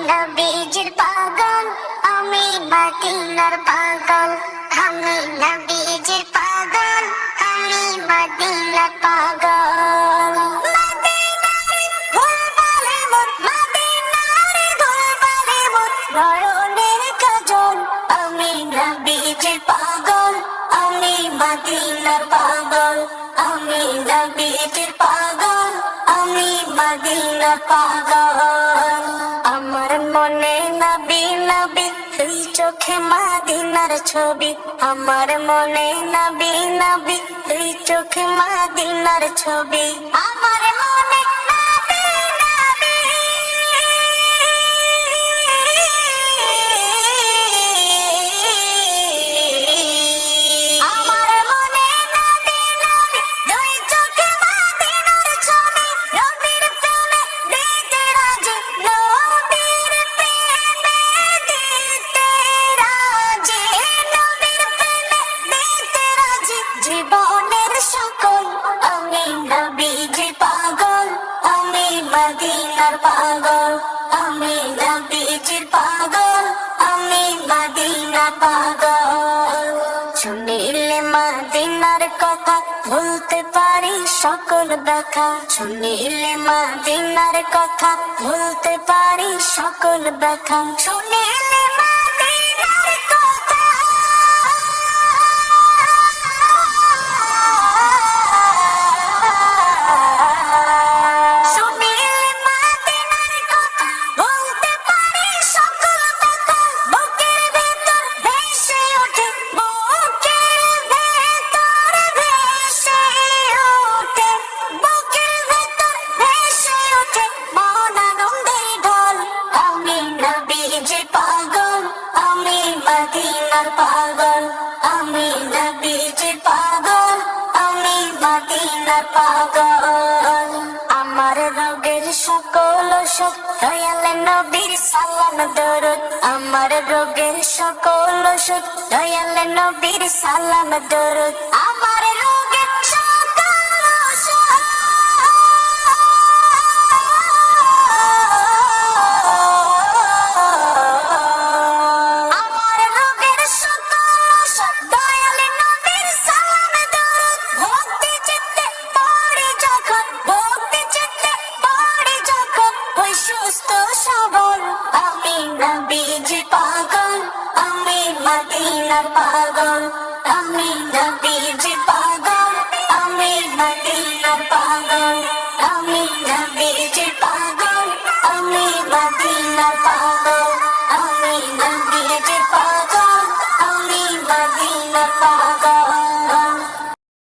নবীজির পাগল, আমি মদিনার পাগল। আমি নবীজির পাগল, আমি মদিনার পাগল। মদিনার ধুলবালি মোর, মদিনার ধুলবালি মোর নয়নের কাজল। আমি নবীজির পাগল, আমি মদিনার পাগল। আমি নবীজির পাগল, আমি মদিনার পাগল। আমার মনে নবী নবী, দুই চোখে মদিনার ছবি। আমার মনে নবী নবী, দুই চোখে মদিনার ছবি। আমার মনে নবী নবী, আমার মনে নবী নবী, দুই চোখে মদিনার ছবি। নবীর প্রেমে দিতে রাজি, নবীর প্রেমে দিতে রাজি, নবীর প্রেমে দিতে রাজি জীবনের সকল। আমি নবীজির পাগল, আমি মদিনার পাগল। আমি নবীজির পাগল, আমি মদিনার পাগল। শুনিলে মদিনার কথা, ভুলতে পারি সকল ব্যথা। শুনিলে মদিনার কথা, ভুলতে পারি সকল ব্যথা। শুনিলে মদিনার কথা, শুনিলে মদিনার কথা, ভুলতে পারি সকল ব্যথা। বুকের ভেতর ভেসে ওঠে, বুকের ভেতর ভেসে ওঠে, বুকের ভেতর ভেসে ওঠে মন আনন্দের ঢল। আমি নবীজির পাগল, আমি মদিনার পাগল। আমি নবীজির পাগল, আমি মদিনার পাগল। আমার রোগের সকল ওষুধ, দয়াল নবীর সালাম দরুদ। আমার রোগের সকল ওষুধ, দয়াল নবীর সালাম দরুদ। আমার রোগের সকল ওষুধ, আমার রোগের সকল ওষুধ, দয়াল নবীর সালাম দরুদ। ভক্তি চিত্তে পড়ি যখন, ভক্তি চিত্তে পড়ি যখন, ওই সুস্থ সবল। আমি নবীজির পাগল, আমি মদিনার পাগল। আমি নবীজির পাগল, আমি মদিনার পাগল। আমি নবীজির পাগল, আমি মদিনার পাগল। আমি নবীজির পাগল, আমি মদিনার পাগল।